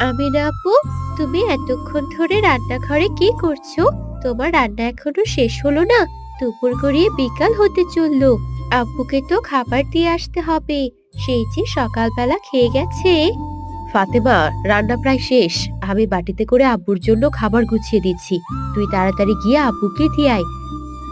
আমিনা আপু, তুমি এতক্ষণ ধরে রান্নাঘরে কি করছো? তোমার রান্না এখনো শেষ হলো না? দুপুর গড়িয়ে বিকাল হতে চললো। আব্বুকে তো খাবার দিয়ে আসতে হবে। সেই যে সকালবেলা খেয়ে গেছে। ফাতেমা, রান্না প্রায় শেষ। আমি বাটিতে করে আব্বুর জন্য খাবার গুছিয়ে দিচ্ছি। তুই তাড়াতাড়ি গিয়ে আব্বুকে দিয়ে আয়।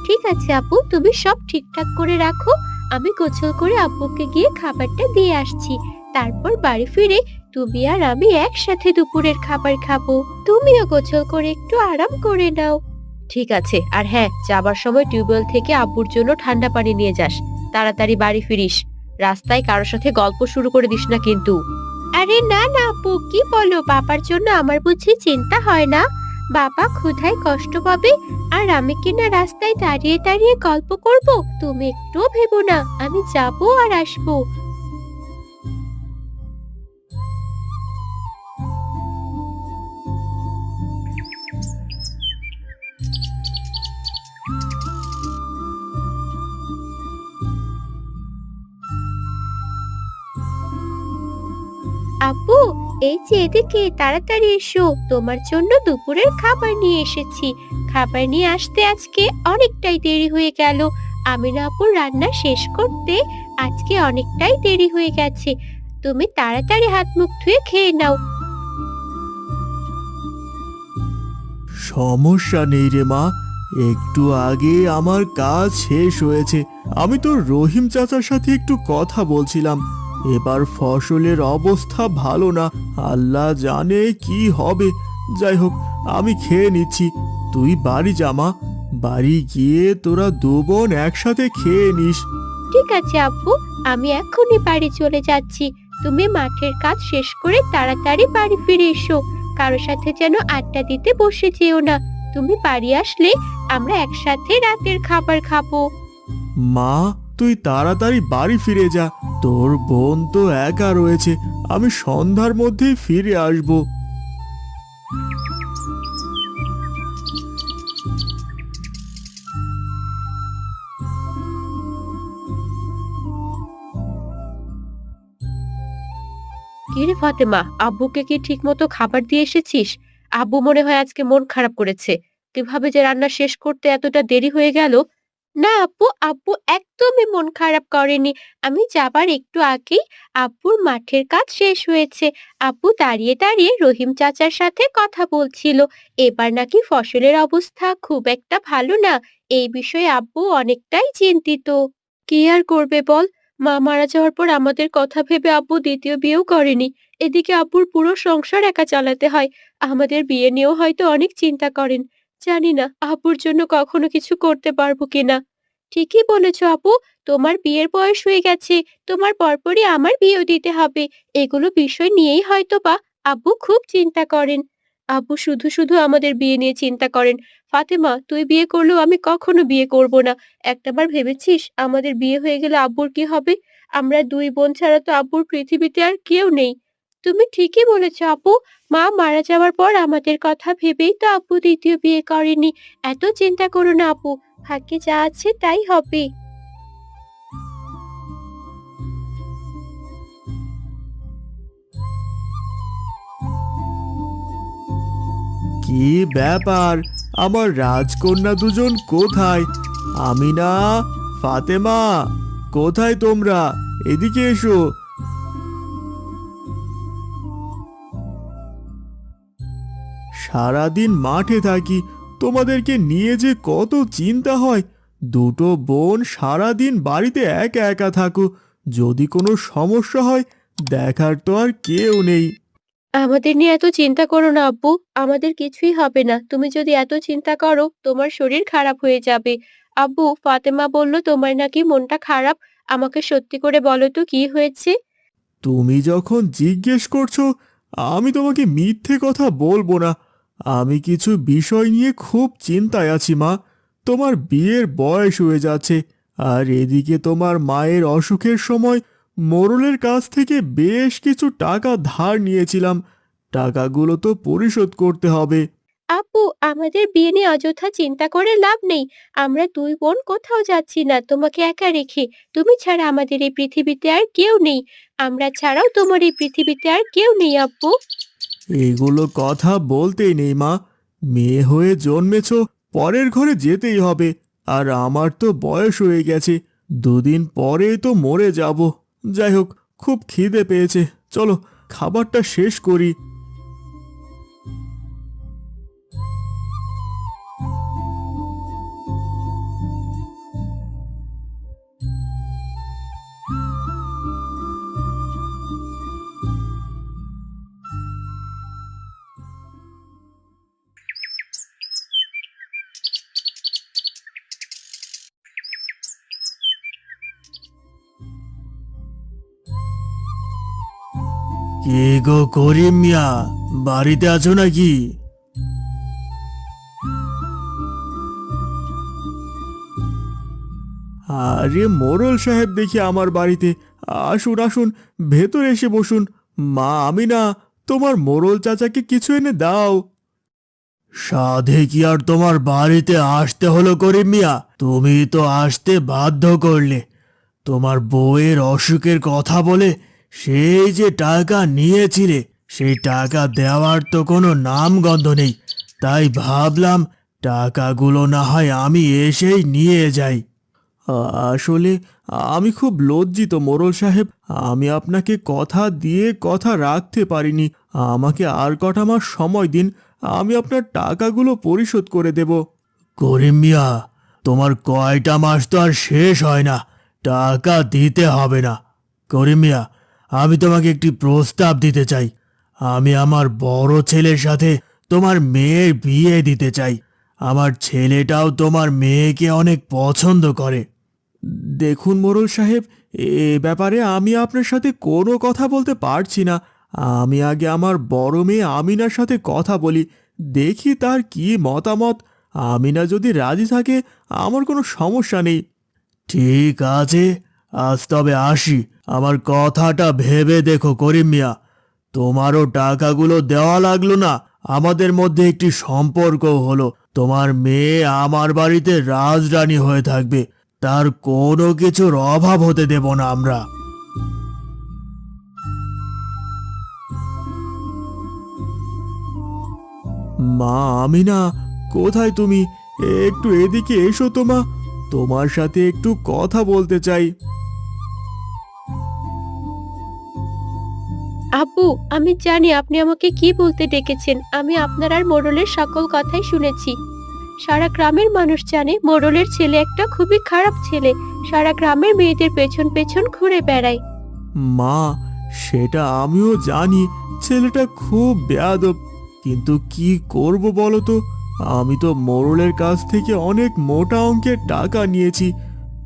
ঠিক আছে আপু, তুমি সব ঠিকঠাক করে রাখো। আমি গোসল করে আব্বুকে গিয়ে খাবারটা দিয়ে আসছি। তারপর বাড়ি ফিরে তুমি আর আমি একসাথে দুপুরের খাবার খাবো। তুমিও গোসল করে একটু আরাম করে নাও। ঠিক আছে, আর হ্যাঁ, যাবার সময় টিউবওয়েল থেকে আব্বুর জন্য ঠান্ডা পানি নিয়ে যাস। তাড়াতাড়ি বাড়ি ফিরিস। রাস্তায় কারোর সাথে গল্প শুরু করে দিস না কিন্তু। আরে না না আপু, কি বলো? বাবার জন্য আমার বুঝি চিন্তা হয় না? বাবা ক্ষুধায় কষ্ট পাবে, আর আমি কিনা রাস্তায় দাঁড়িয়ে দাঁড়িয়ে গল্প করব? তুমি একটুও ভেবো না, আমি যাবো আর আসবো। আপু, এই যে এদিকে তাড়াতাড়ি এসো, তোমার জন্য দুপুরের খাবার নিয়ে এসেছি। খাবার নিয়ে আসতে আজকে অনেকটাই দেরি হয়ে গেল। আমিনা আপুর রান্না শেষ করতে আজকে অনেকটাই দেরি হয়ে গেছে। তুমি তাড়াতাড়ি হাত মুখ ধুয়ে খেয়ে নাও। সমস্যা নেই রে মা, একটু আগে আমার কাজ শেষ হয়েছে। আমি তো রহিম চাচার সাথে একটু কথা বলছিলাম। এবার ফসলের অবস্থা ভালো না, আল্লাহ জানে কি হবে। যাই হোক, আমি খেয়ে নিচ্ছি। তুই বাড়ি যা মা, বাড়ি গিয়ে তোরা দু বোন একসাথে খেয়ে নিস। ঠিক আছে আব্বু, আমি এখনই বাড়ি চলে যাচ্ছি। তুমি মাঠের কাজ শেষ করে তাড়াতাড়ি বাড়ি ফিরে এসো। কারো সাথে যেন আড্ডা দিতে বসে যেও না। তুমি বাড়ি আসলে আমরা একসাথে রাতের খাবার খাবো। মা, তুই তাড়াতাড়ি বাড়ি ফিরে যা। তোর বোন তো একা রয়েছে, আমি সন্ধ্যার মধ্যেই ফিরে আসবো। কিরে ফাতেমা, আব্বুকে কি ঠিক মতো খাবার দিয়ে এসেছিস? আব্বু মনে হয় আজকে মন খারাপ করেছে। কিভাবে যে রান্না শেষ করতে এতটা দেরি হয়ে গেল। না আপু, আব্বু একদমই মন খারাপ করেনি। আমি যাবার একটু আগেই আব্বুর মাঠের কাজ শেষ হয়েছে। আব্বু দাঁড়িয়ে দাঁড়িয়ে রহিম চাচার সাথে কথা বলছিল। এবার নাকি ফসলের অবস্থা খুব একটা ভালো না। এই বিষয়ে আব্বু অনেকটাই চিন্তিত। কি আর করবে বল? মা মারা যাওয়ার পর আমাদের কথা ভেবে আব্বু দ্বিতীয় বিয়েও করেনি। এদিকে আব্বুর পুরো সংসার একা চালাতে হয়। আমাদের বিয়ে নিয়েও হয়তো অনেক চিন্তা করেন। জানি না আব্বুর জন্য কখনো কিছু করতে পারবো কিনা। ঠিকই বলেছো আপু, তোমার বিয়ের বয়স হয়ে গেছে। তোমার পরপরই আমার বিয়েও দিতে হবে। এগুলো বিষয় নিয়েই হয়তো বা আব্বু খুব চিন্তা করেন। আব্বু শুধু শুধু আমাদের বিয়ে নিয়ে চিন্তা করেন। ফাতেমা, তুই বিয়ে করলেও আমি কখনো বিয়ে করব না। একটাবার ভেবেছিস আমাদের বিয়ে হয়ে গেলে আব্বুর কি হবে? আমরা দুই বোন ছাড়া তো আব্বুর পৃথিবীতে আর কেউ নেই। তুমি ঠিকই বলেছো আপু। মা মারা যাওয়ার পর আমাদের কথা ভেবেই তো আব্বু দ্বিতীয় বিয়ে করেনি। এত চিন্তা করো না আপু, ভাগ্যে যা আছে তাই হবে। কি ব্যাপার, আমার রাজকন্যা দুজন কোথায়? আমিনা, ফাতেমা, কোথায় তোমরা? এদিকে এসো। সারাদিন মাঠে থাকি, তোমাদেরকে নিয়ে যে কত চিন্তা হয়। দুটো বোন সারাদিন বাড়িতে একা একা থাকো, যদি কোনো সমস্যা হয় দেখার তো আর কেউ নেই। আমাদের নিয়ে এত চিন্তা করো না আব্বু, আমাদের কিছুই হবে না। তুমি যদি এত চিন্তা করো তোমার শরীর খারাপ হয়ে যাবে। আব্বু, ফাতেমা বলল তোমার নাকি মনটা খারাপ। আমাকে সত্যি করে বলো তো কি হয়েছে? তুমি যখন জিজ্ঞেস করছো, আমি তোমাকে মিথ্যে কথা বলবো না। আমি কিছু বিষয় নিয়ে খুব চিন্তায় আছি মা। তোমার বিয়ের বয়স হয়ে যাচ্ছে, আর এদিকে তোমার মায়ের অসুখের সময় মোড়লের কাছ থেকে বেশ কিছু টাকা ধার নিয়েছিলাম। টাকাগুলো তো পরিশোধ করতে হবে। আপু, আমাদের বিয়ে নিয়ে অযথা চিন্তা করে লাভ নেই। আমরা দুই বোন কোথাও যাচ্ছি না তোমাকে একা রেখে। তুমি ছাড়া আমাদের এই পৃথিবীতে আর কেউ নেই। আমরা ছাড়াও তোমার এই পৃথিবীতে আর কেউ নেই আব্বু। এগুলো কথা বলতেই নেই মা। মেয়ে হয়ে জন্মেছ, পরের ঘরে যেতেই হবে। আর আমার তো বয়স হয়ে গেছে, দুদিন পরেই তো মরে যাব। যাই হোক, খুব খিদে পেয়েছে, চলো খাবারটা শেষ করি। কে গো করিম মিয়া, বাড়িতে আছো নাকি? আরে মোড়ল সাহেব দেখি আমার বাড়িতে। আসুন আসুন, ভেতরে এসে বসুন। মা আমিনা, তোমার মোড়ল চাচাকে কিছু এনে দাও। সাধে কি আর তোমার বাড়িতে আসতে হলো করিম মিয়া? তুমি তো আসতে বাধ্য করলে। তোমার বউয়ের অসুখের কথা বলে সেই যে টাকা নিয়েছিলে, সেই টাকা দেওয়ার তো কোনো নামগন্ধ নেই। তাই ভাবলাম টাকাগুলো না হয় আমি এসেই নিয়ে যাই। আসলে আমি খুব লজ্জিত মোড়ল সাহেব। আমি আপনাকে কথা দিয়ে কথা রাখতে পারিনি। আমাকে আর কটা মাস সময় দিন, আমি আপনার টাকাগুলো পরিশোধ করে দেব। করিম মিয়া, তোমার কয়টা মাস তো আর শেষ হয় না, টাকা দিতে হবে না। করিম মিয়া, আমি তোমাকে একটি প্রস্তাব দিতে চাই। আমি আমার বড় ছেলের সাথে তোমার মেয়ের বিয়ে দিতে চাই। আমার ছেলেটাও তোমার মেয়েকে অনেক পছন্দ করে। দেখুন মোড়ল সাহেব, এ ব্যাপারে আমি আপনার সাথে কোনো কথা বলতে পারছি না। আমি আগে আমার বড় মেয়ে আমিনার সাথে কথা বলি, দেখি তার কি মতামত। আমিনা যদি রাজি থাকে, আমার কোনো সমস্যা নেই। ঠিক আছে, আজ তবে আসি। আমার কথাটা ভেবে দেখো করিম মিয়া, তোমারও টাকাগুলো দেওয়া লাগলো না, আমাদের মধ্যে একটি সম্পর্ক হলো। তোমার মেয়ে আমার বাড়িতে রাজরানী হয়ে থাকবে, তার কোনো কিছুর অভাব হতে দেব না আমরা। মা আমিনা, কোথায় তুমি? একটু এদিকে এসো তো মা, তোমার সাথে একটু কথা বলতে চাই। আব্বু, আমি জানি আপনি আমাকে কি বলতে ডেকেছেন। আমি আপনার আর মোড়লের সকল কথাই শুনেছি। সারা গ্রামের মানুষ জানে মোড়লের ছেলে একটা খুবই খারাপ ছেলে, সারা গ্রামের মেয়েদের পেছন পেছন ঘুরে বেড়ায়। মা, সেটা আমিও জানি, ছেলেটা খুব বেয়াদব। কিন্তু কি করব বলো তো? আমি তো মোড়লের কাছ থেকে অনেক মোটা অঙ্কের টাকা নিয়েছি।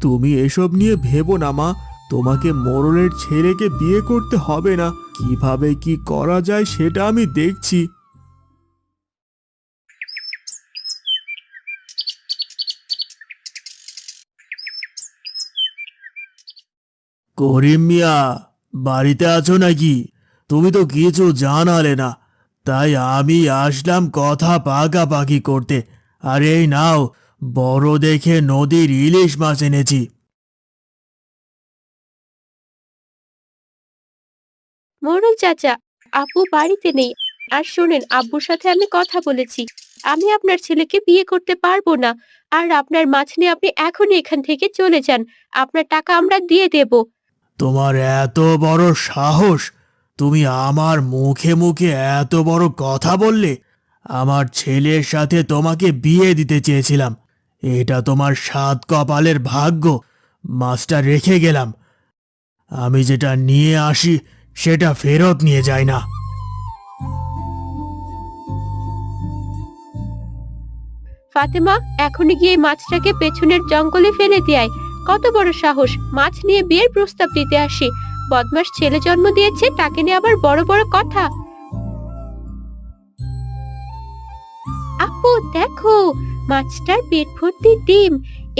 তুমি এসব নিয়ে ভেবো না মা, তোমাকে মোড়লের ছেলেকে বিয়ে করতে হবে না। কিভাবে কি করা যায় সেটা আমি দেখছি। করিম মিয়া, বাড়িতে আছো নাকি? তুমি তো কিছু জানালে না, তাই আমি আসলাম কথা পাকাপাকি করতে। আর এই নাও, বড় দেখে নদীর ইলিশ মাছ এনেছি। মোড়ল চাচা, আব্বু বাড়িতে নেই। আর শোনেন, আব্বুর সাথে আমি কথা বলেছি। আমি আপনার ছেলেকে বিয়ে করতে পারবো না। আর আপনার মাছ নিয়ে আপনি এখনই এখান থেকে চলে যান। আপনার টাকা আমরা দিয়ে দেব। তোমার এত বড় সাহস! তুমি আমার মুখে মুখে এত বড় কথা বললে! আমার ছেলের সাথে তোমাকে বিয়ে দিতে চেয়েছিলাম, এটা তোমার সাত কপালের ভাগ্য। মাছটা রেখে গেলাম, আমি যেটা নিয়ে আসি সেটা ফেরত নিয়ে যায় না। ফাতেমা, এখনই গিয়ে এই মাছটাকে পেছনের জঙ্গলে ফেলে দেয়। কত বড় সাহস, মাছ নিয়ে বিয়ের প্রস্তাব দিতে আসে। বদমাস ছেলে জন্ম দিয়েছে, তাকে নিয়ে আবার বড় বড় কথা। আপু দেখো, মাছটার পেট ভর্তি ডিম।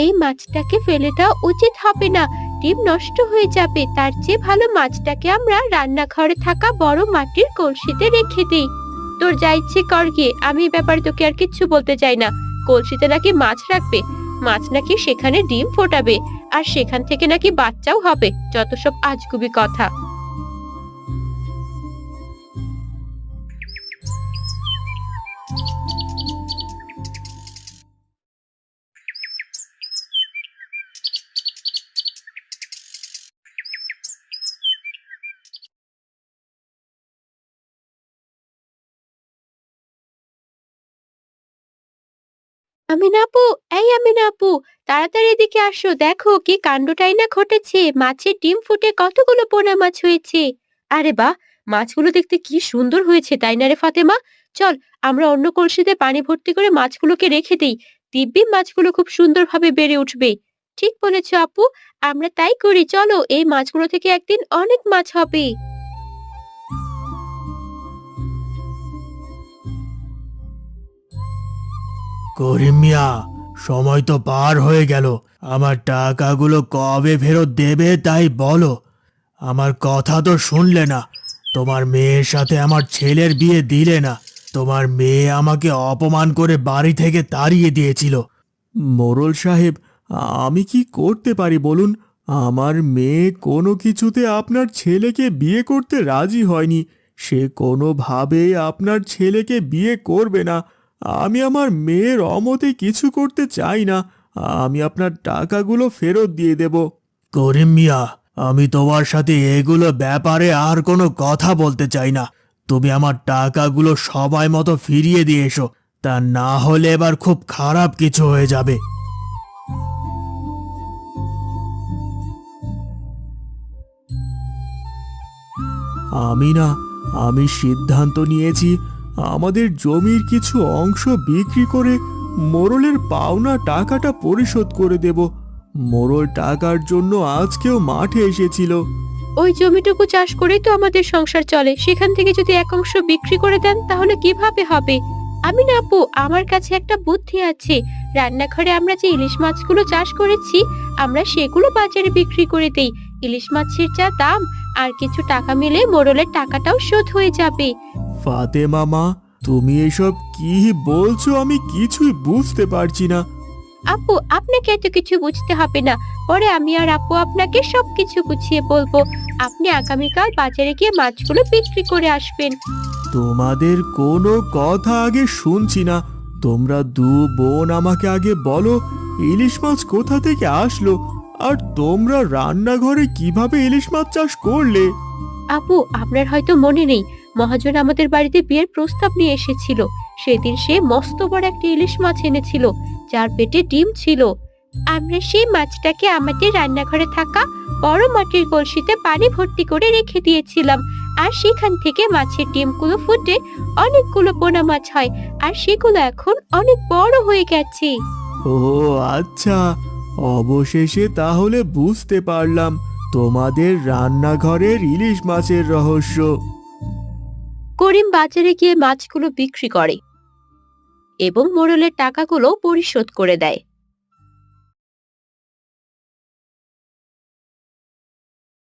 এই মাছটাকে ফেলে দেওয়া উচিত হবে না, ডিম নষ্ট হয়ে যাবে। তার চেয়ে ভালো মাছটাকে আমরা রান্নাঘরে থাকা বড় মাটির কলসিতে রেখে দিই। তোর যা ইচ্ছে কর গিয়ে, আমি এই ব্যাপারে তোকে আর কিচ্ছু বলতে চাই না। কলসিতে নাকি মাছ রাখবে, মাছ নাকি সেখানে ডিম ফোটাবে, আর সেখান থেকে নাকি বাচ্চাও হবে। যত সব আজগুবি কথা। আমিনা আপু, এই আমিনা আপু, তাড়াতাড়ি এদিকে আসো, দেখো কি কাণ্ডটাই না ঘটেছে। মাছের ডিম ফুটে কতগুলো পোনা মাছ হয়েছে। আরে বাহ, মাছগুলো দেখতে কি সুন্দর হয়েছে, তাই না রে ফাতেমা? চল, আমরা অন্য কলসিতে পানি ভর্তি করে মাছগুলোকে রেখে দিই। দিব্যি মাছগুলো খুব সুন্দরভাবে বেড়ে উঠবে। ঠিক বলেছো আপু, আমরা তাই করি। চলো, এই মাছগুলো থেকে একদিন অনেক মাছ হবে। করিম মিয়া, সময় তো পার হয়ে গেল। আমার টাকাগুলো কবে ফেরত দেবে তাই বলো। আমার কথা তো শুনলে না। তোমার মেয়ের সাথে আমার ছেলের বিয়ে দিলে না। তোমার মেয়ে আমাকে অপমান করে বাড়ি থেকে তাড়িয়ে দিয়েছিল। মোড়ল সাহেব, আমি কি করতে পারি বলুন? আমার মেয়ে কোনো কিছুতে আপনার ছেলেকে বিয়ে করতে রাজি হয়নি। সে কোনোভাবেই আপনার ছেলেকে বিয়ে করবে না। আমি আমার মেয়ের অমতে কিছু করতে চাই না। আমি আপনার টাকাগুলো ফেরত দিয়ে দেব। করিম মিয়া, আমি তোমার সাথে এগুলো ব্যাপারে আর কোনো কথা বলতে চাই না। তুমি আমার টাকাগুলো সময় মতো ফিরিয়ে দিয়ে এসো। তা না হলে এবার খুব খারাপ কিছু হয়ে যাবে। আমি সিদ্ধান্ত নিয়েছি, আমাদের জমির কিছু অংশ বিক্রি করে মোড়লের পাওনা টাকাটা পরিশোধ করে দেব। মোড়ল টাকার জন্য আজকেও মাঠে এসেছিল। ওই জমিটুকু চাষ করেই তো আমাদের সংসার চলে, সেখান থেকে যদি এক অংশ বিক্রি করে দেন তাহলে কিভাবে হবে? আমিনা আপু, আমার কাছে একটা বুদ্ধি আছে। রান্নাঘরে আমরা যে ইলিশ মাছগুলো চাষ করেছি, আমরা সেগুলো বাজারে বিক্রি করে দেই। ইলিশ মাছের যা দাম, আর কিছু টাকা মিলে মোড়লের টাকাটাও শোধ হয়ে যাবে। ফাতেমা মা, তুমি এসব কি বলছো? আমি কিছুই বুঝতে পারছি না। আপু, আপনাকে এত কিছু বুঝতে হবে না। পরে আমি আর আপু আপনাকে সবকিছু বুঝিয়ে বলবো। আপনি আগামীকাল বাজারে গিয়ে মাছগুলো বিক্রি করে আসবেন। তোমাদের কোনো কথা আগে শুনছি না। তোমরা দু বোন আমাকে আগে বলো, ইলিশ মাছ কোথা থেকে আসলো? আর তোমরা রান্নাঘরে কিভাবে ইলিশ মাছ চাষ করলে? আপু, আপনার হয়তো মনে নেই, মহাজন আমাদের বাড়িতে বিয়ের প্রস্তাব নিয়ে এসেছিল। সেদিন সে মস্ত বড় একটা ইলিশ মাছ এনেছিল, যার পেটে ডিম ছিল। আমরা সেই মাছটাকে আমাদের রান্নাঘরে থাকা বড় মাটির কলসিতে পানি ভর্তি করে রেখে দিয়েছিলাম। আর সেখান থেকে মাছের ডিমগুলো ফুটে অনেকগুলো পোনা মাছ হয়। আর সেগুলো এখন অনেক বড় হয়ে গেছে। ও আচ্ছা, অবশেষে তাহলে বুঝতে পারলাম তোমাদের রান্নাঘরের ইলিশ মাছের রহস্য। করিম বাজারে গিয়ে মাছগুলো বিক্রি করে এবং মোড়লের টাকাগুলো পরিশোধ করে দেয়।